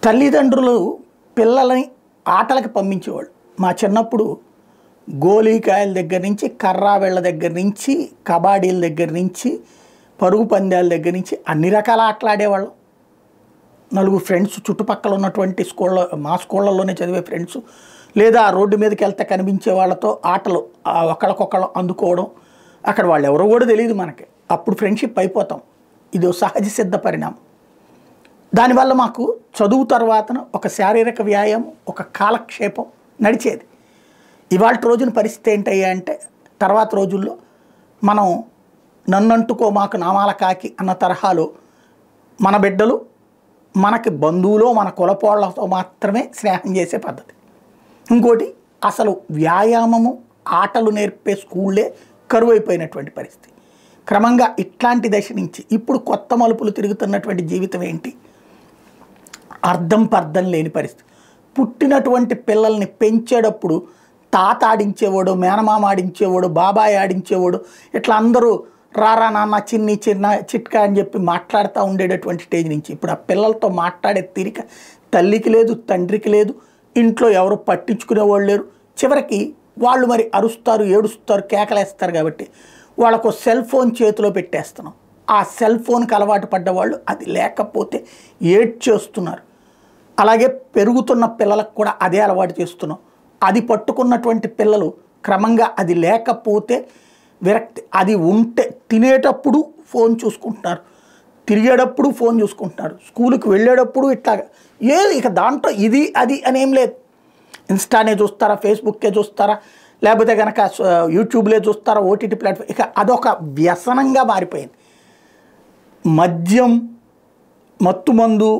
తల్లిదండ్రులు పిల్లలని ఆటలకు పంపించేవాళ్ళు. మా చిన్నప్పుడు గోలీకాయల దగ్గర నుంచి, కర్రావెళ్ళ దగ్గర నుంచి, కబాడీల దగ్గర నుంచి, పరుగు పందాల దగ్గర నుంచి అన్ని రకాల ఆటలు ఆడేవాళ్ళం. నలుగురు ఫ్రెండ్స్ చుట్టుపక్కల ఉన్నటువంటి మా స్కూళ్ళల్లోనే చదివే ఫ్రెండ్స్, లేదా రోడ్డు మీదకి వెళ్తే కనిపించే వాళ్ళతో ఆటలు ఒకళ్ళకొకళ్ళు అందుకోవడం. అక్కడ వాళ్ళు ఎవరో కూడా తెలియదు మనకి. అప్పుడు ఫ్రెండ్షిప్ అయిపోతాం. ఇది సహజ సిద్ధ పరిణామం. దానివల్ల మాకు చదువు తర్వాతన ఒక శారీరక వ్యాయామం, ఒక కాలక్షేపం నడిచేది. ఇవాళ రోజున పరిస్థితి ఏంటయ్యా అంటే, తర్వాత రోజుల్లో మనం నన్నంటుకో మాకు నామాల కాకి అన్న తరహాలో మన బిడ్డలు మనకి బంధువులో మన కులపోళ్లతో మాత్రమే స్నేహం చేసే పద్ధతి. ఇంకోటి, అసలు వ్యాయామము ఆటలు నేర్పే స్కూళ్ళే కరువైపోయినటువంటి పరిస్థితి. క్రమంగా ఇట్లాంటి దశ నుంచి ఇప్పుడు కొత్త మలుపులు తిరుగుతున్నటువంటి జీవితం ఏంటి? అర్థం పర్థం లేని పరిస్థితి. పుట్టినటువంటి పిల్లల్ని పెంచేటప్పుడు తాత ఆడించేవాడు, మేనమామ ఆడించేవాడు, బాబాయ్ ఆడించేవాడు, ఇట్లా అందరూ రారా నాన్న చిన్ని చిన్న చిట్కా అని చెప్పి మాట్లాడుతూ ఉండేటటువంటి స్టేజ్ నుంచి ఇప్పుడు ఆ పిల్లలతో మాట్లాడే తీరిక తల్లికి లేదు, తండ్రికి లేదు, ఇంట్లో ఎవరు పట్టించుకునేవాళ్ళు లేరు. చివరికి వాళ్ళు మరి అరుస్తారు, ఏడుస్తారు, కేకలేస్తారు. కాబట్టి వాళ్ళకు సెల్ ఫోన్ చేతిలో పెట్టేస్తున్నాం. ఆ సెల్ ఫోన్కి అలవాటు పడ్డవాళ్ళు అది లేకపోతే ఏడ్చేస్తున్నారు. అలాగే పెరుగుతున్న పిల్లలకు కూడా అదే అలవాటు చేస్తున్నాం. అది పట్టుకున్నటువంటి పిల్లలు క్రమంగా అది లేకపోతే విరక్తి, అది ఉంటే తినేటప్పుడు ఫోన్ చూసుకుంటున్నారు, తిరిగేటప్పుడు ఫోన్ చూసుకుంటున్నారు, స్కూల్కి వెళ్ళేటప్పుడు ఇట్లాగా ఇక దాంట్లో ఇది అది అని ఏం లేదు. ఇన్స్టానే చూస్తారా, ఫేస్బుక్కే చూస్తారా, లేకపోతే కనుక యూట్యూబ్లే చూస్తారా, ఓటీటీ ప్లాట్ఫామ్. ఇక అదొక వ్యసనంగా మారిపోయింది. మద్యం, మత్తుమందు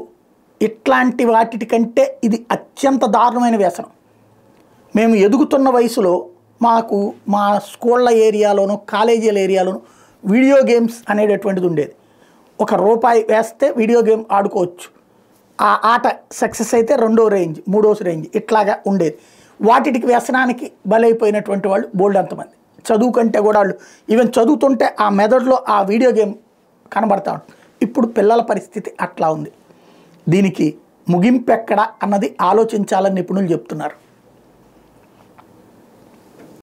ఇట్లాంటి వాటి కంటే ఇది అత్యంత దారుణమైన వ్యసనం. మేము ఎదుగుతున్న వయసులో మాకు మా స్కూళ్ళ ఏరియాలోనూ కాలేజీల ఏరియాలోనూ వీడియో గేమ్స్ అనేటటువంటిది ఉండేది. ₹1 వేస్తే వీడియో గేమ్ ఆడుకోవచ్చు. ఆ ఆట సక్సెస్ అయితే 2వ రేంజ్, 3వ రేంజ్ ఇట్లాగా ఉండేది. వాటికి వ్యసనానికి బలైపోయినటువంటి వాళ్ళు బోల్డ్ అంతమంది. చదువు కంటే కూడా వాళ్ళు ఈవెన్ చదువుతుంటే ఆ మెదడులో ఆ వీడియో గేమ్ కనబడతా ఉంటుంది. ఇప్పుడు పిల్లల పరిస్థితి అట్లా ఉంది. దీనికి ముగింపు ఎక్కడ అన్నది ఆలోచించాలని నిపుణులు చెప్తున్నారు.